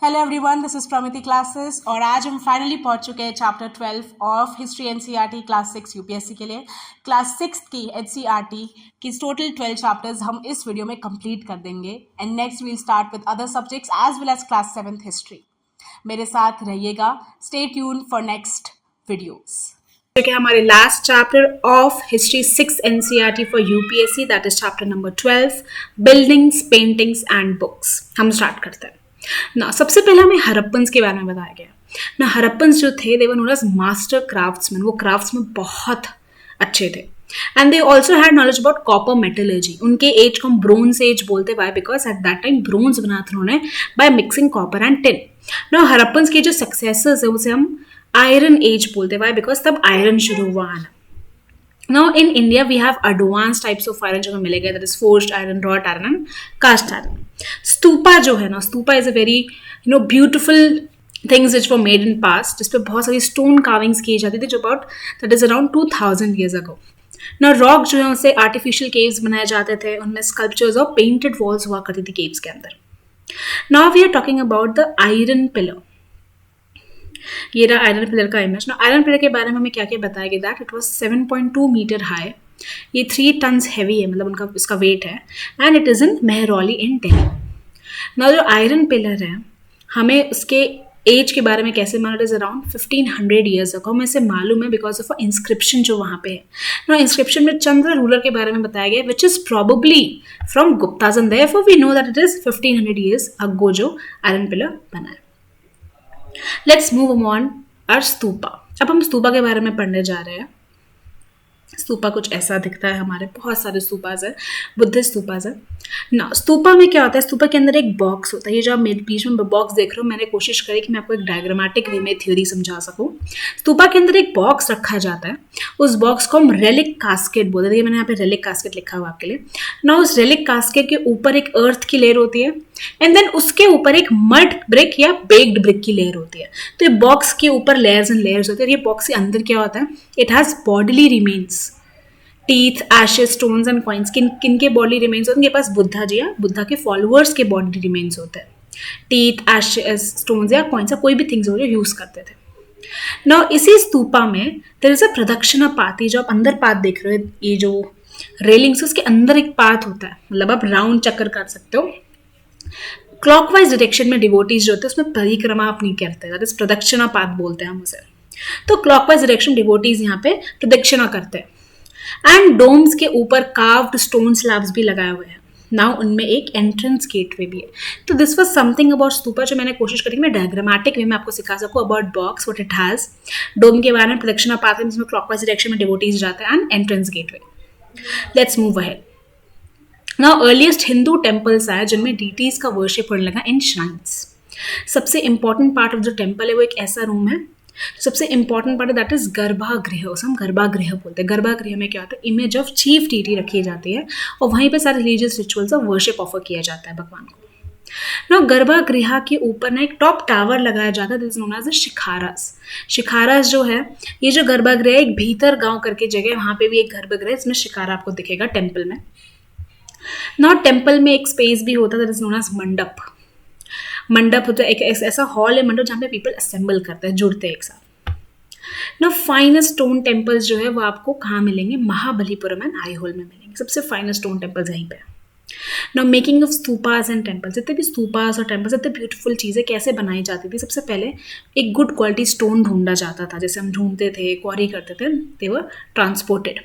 Hello everyone, this is Pramiti classes और आज हम फाइनली पहुंच चुके हैं chapter 12 of history NCERT class 6 UPSC के लिए। क्लास 6 की एनसीईआरटी की टोटल 12 चैप्टर्स हम इस वीडियो में कंप्लीट कर देंगे and next we'll start with other subjects as well as class 7 history. मेरे साथ रहिएगा, stay tune for next videos. हमारे last chapter of history 6 NCERT for UPSC, that is chapter number 12, buildings, paintings and books. हम start करते हैं ना। सबसे पहले हमें हड़प्पन्स के बारे में बताया गया ना। हड़प्पन्स जो थे they were known as master craftsman. वो क्राफ्ट्स में बहुत अच्छे थे and they also had knowledge about copper metallurgy. उनके एज को हम ब्रोंज एज बोलते हैं, because at that time bronze बना था उन्होंने by mixing copper and tin. ना हड़प्पन्स के जो सक्सेसर्स है उसे हम आयरन एज बोलते हैं, बिकॉज तब आयरन शुरू हुआ आना। Now in India we have advanced types of iron जो हमें मिलेगा, that is forged iron, wrought iron and cast iron. Stupa जो है ना, stupa is a very beautiful things which were made in past, जिस पे बहुत सारी stone carvings की जाती थी जो about that is around 2000 years ago. Now rock जो है उसे artificial caves बनाए जाते थे, उनमें sculptures और painted walls हुआ करती थी caves के अंदर. Now we are talking about the iron pillar. ये रहा आयरन पिलर का इमेज ना। आयरन पिलर के बारे में हमें क्या क्या बताया गया, that it was 7.2 metre high. ये 3 टन्स हैवी है, मतलब उनका इसका वेट है and it is in Mehrauli in Delhi ना। जो आयरन पिलर है हमें उसके एज के बारे में कैसे मालूम, इज अराउंड 1500 ईयर्स अगो। हमें इसे मालूम है बिकॉज ऑफ इंस्क्रिप्शन जो वहाँ पे है ना। इंस्क्रिप्शन में चंद्र रूलर के बारे में बताया गया which is probably from Guptas and therefore we know that it is 1500 years ago जो आयरन पिलर बना है। Let's move on our stupa. अब हम स्तूपा के बारे में पढ़ने जा रहे हैं। स्तूपा कुछ ऐसा दिखता है, हमारे बहुत सारे स्तूपास है, बुद्धिस्ट स्तूपास है ना। स्तूपा में क्या होता है, स्तूपा के अंदर एक बॉक्स होता है। ये जो आप मेरे बीच में बॉक्स देख रहे हो, मैंने कोशिश करी कि मैं आपको एक डायग्रामेटिक वे में थ्योरी समझा सकूं। स्तूपा के अंदर एक बॉक्स रखा जाता है, उस बॉक्स को हम रेलिक कास्केट बोलते हैं। मैंने यहाँ पे रेलिक कास्केट लिखा हुआ आपके लिए ना। उस रेलिक कास्केट के ऊपर एक अर्थ की लेयर होती है एंड देन उसके ऊपर एक मड ब्रिक या बेक्ड ब्रिक की लेयर होती है। तो ये बॉक्स के ऊपर लेयर्स एंड लेयर्स होते हैं। ये बॉक्स के अंदर क्या होता है, it has bodily remains, teeth, Ashes, stones and coins. किन के बॉडी रिमेन्स होते हैं, उनके पास बुद्धा जी या बुद्धा के फॉलोअर्स के बॉडी रिमेन्स होते हैं। टीथ, एशेज, स्टोन्स या कॉइन्स या कोई भी थिंग्स हो जो यूज करते थे ना। इसी स्तूपा में देयर इज अ प्रदक्षिणा पाथ। जो आप अंदर पाथ देख रहे हो, ये जो रेलिंग्स उसके अंदर एक पाथ होता है, मतलब आप राउंड चक्कर कर सकते हो। क्लॉकवाइज डायरेक्शन में डिवोटीज जो होते हैं उसमें परिक्रमा आप नहीं करते, दैट इज प्रदक्षिणा पाथ बोलते हैं हम उसे। तो क्लॉकवाइज डायरेक्शन डिवोटीज यहाँ पे प्रदक्षिणा करते हैं एंड डोम्स के ऊपर कार्व्ड स्टोन स्लैब्स भी लगाए हुए हैं ना। उनमें एक एंट्रेंस गेटवे भी है। तो this was something about stupa जो मैंने कोशिश करी मैं डायग्रामेटिक वे में आपको सिखा सकूं about box, what it has, dome के बारे में, प्रदक्षिणा पाथ है जिसमें क्लॉकवाइज डायरेक्शन में डिवोटीज जाते हैं and entrance gateway. Let's move ahead. Now earliest Hindu temples आए जिनमें डीटीज का वर्शिप होने लगा इन श्राइन्स। सबसे इंपॉर्टेंट पार्ट ऑफ जो टेम्पल है वो एक ऐसा रूम है, सबसे इंपॉर्टेंट पार्ट है दैट इज गर्भागृह। उसे हम गर्भागृह बोलते हैं। गर्भागृह में क्या होता है, इमेज ऑफ चीफ डीटी रखी जाती है और वहीं पे सारे religious rituals of worship offer किया जाता है भगवान को ना। गर्भागृह के ऊपर ना एक टॉप टावर लगाया जाता है, दिस इज नोन एज शिखारास। शिखारास जो है, ये जो गर्भागृह एक भीतर गांव करके जगह, वहां पे भी एक गर्भागृह है, इसमें शिखारा आपको दिखेगा टेम्पल में ना। टेम्पल में एक स्पेस भी होता है दैट इज नोन एज मंडप। मंडप होता है एक ऐसा हॉल है, मंडप, जहाँ पे पीपल असेंबल करते हैं, जुड़ते हैं एक साथ ना। फाइनेस्ट स्टोन टेम्पल्स जो है वो आपको कहाँ मिलेंगे, महाबलीपुरम एंड आईहोल में मिलेंगे। सबसे फाइनेस्ट स्टोन टेम्पल्स यहीं पे ना। Making of stupas and temples, जितने भी स्तूपास और टेम्पल्स, इतने ब्यूटीफुल चीज़ें कैसे बनाई जाती थी। सबसे पहले एक गुड क्वालिटी स्टोन ढूंढा जाता था, जैसे हम ढूंढते थे, क्वारी करते थे, दे वर ट्रांसपोर्टेड।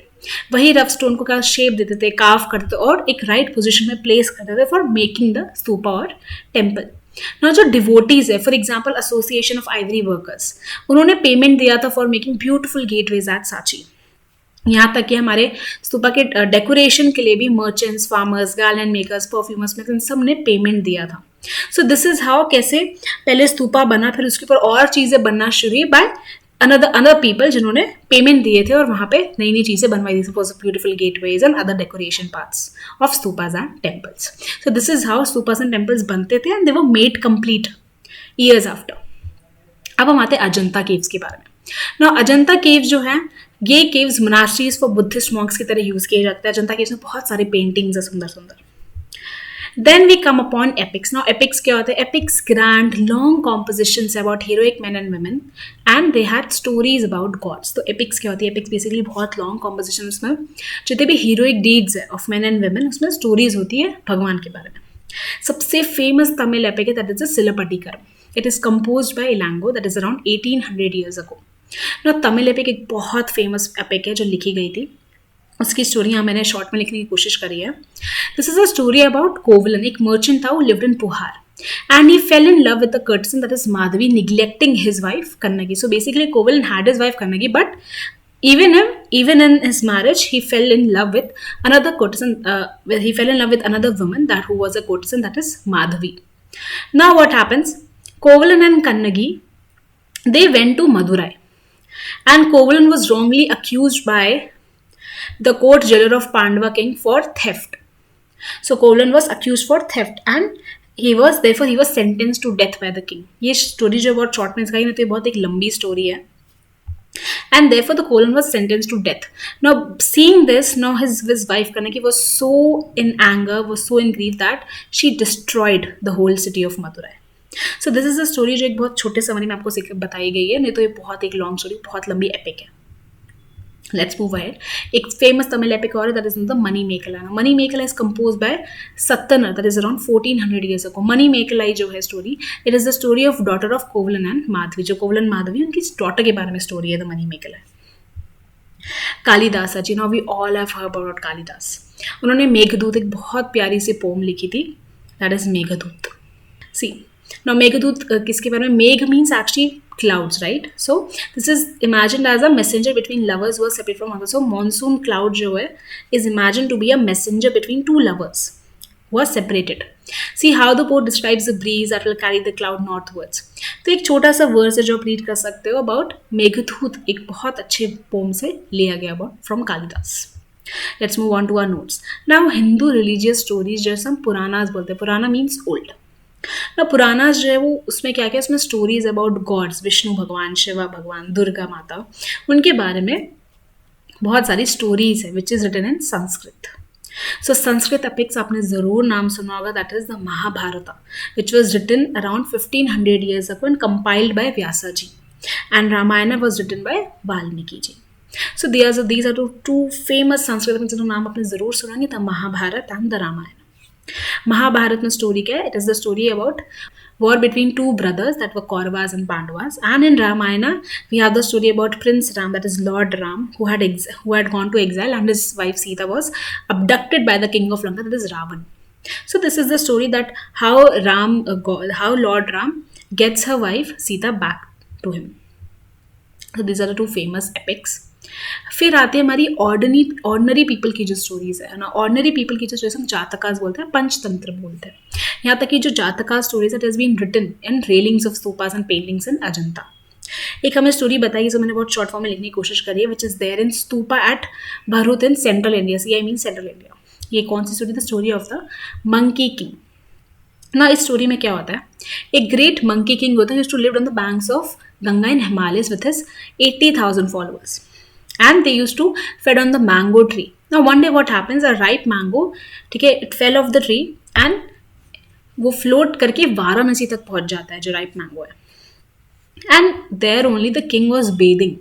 वही रफ स्टोन को क्या शेप देते थे, कार्व करते थे और एक राइट पोजिशन में प्लेस करते थे फॉर मेकिंग द स्तूपा और टेम्पल ना। जो डिवोटीज है, for example association of ivory workers, उन्होंने पेमेंट दिया था for making beautiful gateways at Sanchi. यहाँ तक कि हमारे स्तूपा के डेकोरेशन के लिए भी merchants, farmers, garland makers, perfumers में इन सब ने पेमेंट दिया था। सो दिस इज हाउ कैसे पहले स्तूपा बना, फिर उसके ऊपर और चीज़ें बनना शुरू हुई बाय अनदर पीपल जिन्होंने पेमेंट दिए थे और वहाँ पे नई नई चीज़ें बनवाई थी, suppose beautiful gateways and other decoration parts of stupas and temples. So this is how stupas and temples बनते थे and they were made complete years after. अब हम आते हैं अजंता केव्स के बारे में ना। अजंता केव्स जो है, ये caves monasteries for Buddhist Monks की तरह यूज किए जाते हैं। अजंता केव्स में बहुत सारे पेंटिंग्स है सुंदर सुंदर Then we come upon epics. Now epics क्या होते हैं? Epics grand long compositions about heroic men and women and they had stories about gods. तो epics क्या होती है? Epics basically बहुत long compositions में जितने भी heroic deeds है of men and women उसमें stories होती है भगवान के बारे में. सबसे famous तमिल epic है that is the Silappatikaram. It is composed by Ilango that is around 1800 years ago. Now Tamil epic एक बहुत famous epic है जो लिखी गई थी. उसकी स्टोरी यहाँ मैंने शॉर्ट में लिखने की कोशिश करी है. This is a story about Kovalan. एक मर्चेंट था, वो lived in Puhar and he fell in love with the courtesan that is Madhavi neglecting his wife Kannagi. So basically Kovalan had his wife Kannagi but even in his marriage he fell in love with another courtesan. He fell in love with another woman that who was a courtesan, that is Madhavi. Now what happens? Kovalan and Kannagi, they went to Madurai and Kovalan was wrongly accused by the court jailer of Pandava king for theft. So Kovalan was accused for theft and he was sentenced to death by the king. ये story जो बहुत short में इसका ही नहीं तो ये बहुत एक लंबी स्टोरी है. And therefore the Kovalan was sentenced to death. Now seeing this, now his wife Kannagi was so in anger, was so in grief that she destroyed the whole city of Madurai. So this is a story जो एक बहुत छोटे summary में आपको बताई गई है, नहीं तो ये बहुत एक लॉन्ग स्टोरी, बहुत लंबी एपिक है. Let's move ahead. एक famous Tamil epic और that is the Mani Mekalai. Mani Mekalai is composed by Sattanar, that is around 1400 years ago. Mani Mekalai जो है story, it is the story of daughter of Kovalan and Madhavi. जो Kovalan Madhavi उनकी daughter के बारे में story है the Mani Mekalai. Kalidas ji, now we all have heard about Kalidas. उन्होंने मेघदूत एक बहुत प्यारी सी पोम लिखी थी, that is Meghdoot. See, now Meghdoot किसके बारे में? मेघ means actually clouds, right? So this is imagined as a messenger between lovers who are separate from others. So monsoon cloud जो है is imagined to be a messenger between two lovers who are separated. See how the poet describes the breeze that will carry the cloud northwards. तो एक छोटा सा verse है जो आप read कर सकते हो about मेघदूत, एक बहुत अच्छे पोम से लिया गया about from Kalidas. Let's move on to our notes. Now Hindu religious stories जैसे हम पुरानास बोलते हैं. पुराना means old. ना पुराना जो है वो उसमें क्या क्या, उसमें स्टोरीज अबाउट गॉड्स, विष्णु भगवान, शिवा भगवान, दुर्गा माता, उनके बारे में बहुत सारी स्टोरीज है which is written in Sanskrit. So Sanskrit epics आपने ज़रूर नाम सुना होगा, that is the Mahabharata which was written around 1500 years ago and compiled by Vyasa ji, and Ramayana was written by Valmiki ji. So these are two famous Sanskrit में जिनका नाम आपने ज़रूर सुना, the Mahabharata and the Ramayana. Mahabharata में स्टोरी क्या है? It is the story about war between two brothers that were Kauravas and Pandavas. And in Ramayana we have the story about Prince Ram, that is Lord Ram, who had gone to exile and his wife Sita was abducted by the king of Lanka, that is Ravan. So this is the story that how Lord Ram gets her wife Sita back to him. So these are the two famous epics. फिर आती है हमारी ordinary people की जो stories है ना. Ordinary people की जो स्टोरीज हम जातकास बोलते हैं, पंचतंत्र बोलते हैं. यहाँ तक कि जो Jataka stories it has been written in railings of stupas and paintings in Ajanta. एक हमें स्टोरी बताई जो मैंने बहुत शॉर्ट फॉर्म में लिखने की कोशिश करी है, which is there in stupa at Bharuch in central India. See I mean central India. ये कौन सी story? The story of the monkey king. ना इस स्टोरी में क्या होता है? एक ग्रेट मंकी किंग होता है, to live on the banks of Ganga in Himalayas with his 80,000 followers. And they used to fed on the mango tree. Now one day what happens, a ripe mango, ठीक है, it fell off the tree and वो float करके वाराणसी तक पहुंच जाता है जो ripe mango है. And there only the king was bathing.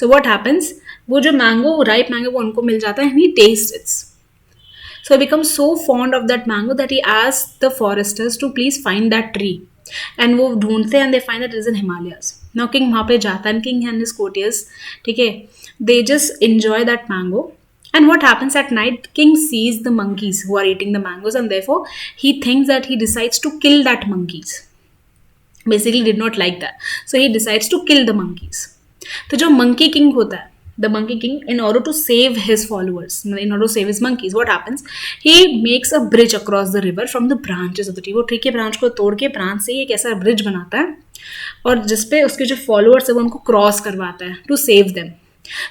So what happens, वो जो mango, ripe mango वो उनको मिल जाता है and he tastes it. So he becomes so fond of that mango that he asks the foresters to please find that tree. And वो ढूंढते हैं and they find that it is in Himalayas. Now king वहाँ पे जाता है, king and his courtiers, ठीक है, they just enjoy that mango. And what happens at night, king sees the monkeys who are eating the mangoes and therefore he thinks that he decides to kill that monkeys. Basically did not like that, so he decides to kill the monkeys. तो जो monkey king होता है, the monkey king, in order to save his followers, in order to save his monkeys, what happens, he makes a bridge across the river from the branches of the tree. वो tree के branch को तोड़ के branch से एक ऐसा bridge बनाता है और जिसपे उसके जो फॉलोअर्स है वो उनको क्रॉस करवाता है टू सेव देम.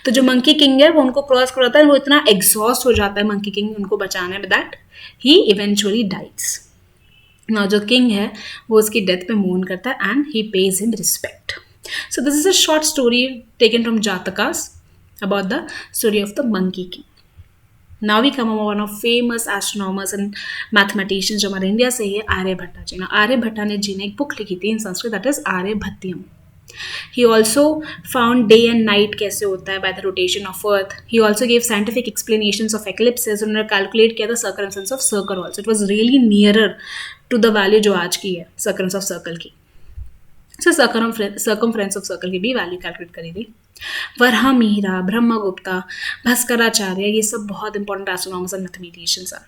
तो जो मंकी किंग है वो उनको क्रॉस करवाता है, वो इतना एग्जॉस्ट हो जाता है मंकी किंग उनको बचाने में दैट ही इवेंचुअली डाइज. ना जो किंग है वो उसकी डेथ पे मोर्न करता है and he pays him respect. So this is a short story taken from Jatakas about the story of the monkey king. Now we come one of famous astronomers and mathematicians जो हमारे India से ही है, आर्यभट्टा जी। ना आर्यभट्टा ने जी ने एक बुक लिखी थी in Sanskrit, that is Aryabhatiyam. He also found day and night कैसे होता है by the rotation of earth. He also gave scientific explanations of eclipses. उन्होंने calculate किया था circumference of circle also. It was really nearer to the value जो आज की है circumference of circle की। So circumference of circle की भी वैल्यू कैलकुलेट करी थी। वरहा मिहिरा, ब्रह्मगुप्ता, भास्कराचार्य, ये सब बहुत इंपॉर्टेंट एस्ट्रोनॉमर्स एंड मैथमेटिशियंस हैं।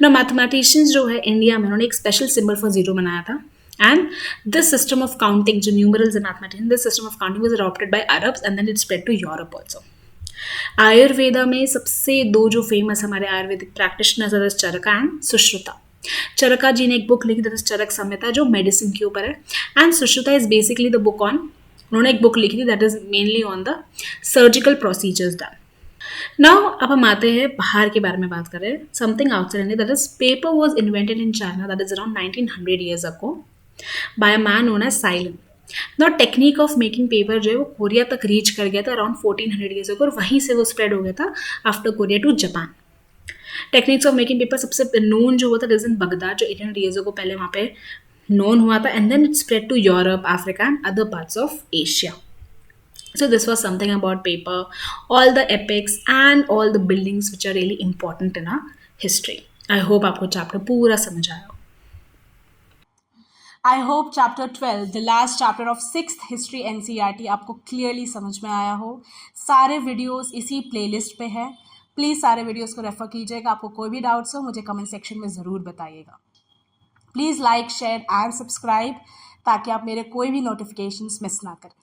ना मैथमेटिशियंस जो है इंडिया में उन्होंने एक स्पेशल सिंबल फॉर जीरो बनाया था। And this system of counting जो numerals and mathematicians, this system of counting was adopted by Arabs and then it spread to Europe also. Ayurveda में सबसे दो जो फेमस हमारे आयुर्वेदिक प्रैक्टिशनर्स चरका एंड सुश्रुता। चरका जी ने एक बुक लिखी दैट इज चरक संहिता जो मेडिसिन के ऊपर है, and Sushruta is basically the book on, उन्होंने एक बुक लिखी थी that is mainly on the surgical procedures done. Now अब हम आते हैं बाहर के बारे में बात कर रहे हैं, something outside India, that is paper was invented in China, that is around 1900 years ago by a man known as Cai Lun. The technique of making paper जो है वो कोरिया तक रीच कर गया था अराउंड 1400 years ago, और वहीं से वो स्प्रेड हो गया था after Korea to Japan. Techniques of making paper सबसे नोन जो हुआ था इन बगदाद जो 800 years ago पहले वहाँ पे नोन हुआ था, and then it spread to Europe, Africa and other parts of Asia. So this was something about paper, all the epics and all the buildings which are really important in our history. I hope आपको chapter पूरा समझ आया हो। I hope chapter 12 the last chapter of 6th history NCERT आपको clearly समझ में आया हो। सारे वीडियोस इसी प्लेलिस्ट पे है, प्लीज़ सारे वीडियोस को रेफर कीजिएगा। आपको कोई भी डाउट्स हो मुझे कमेंट सेक्शन में ज़रूर बताइएगा। Please like, share and subscribe ताकि आप मेरे कोई भी नोटिफिकेशंस मिस ना करें।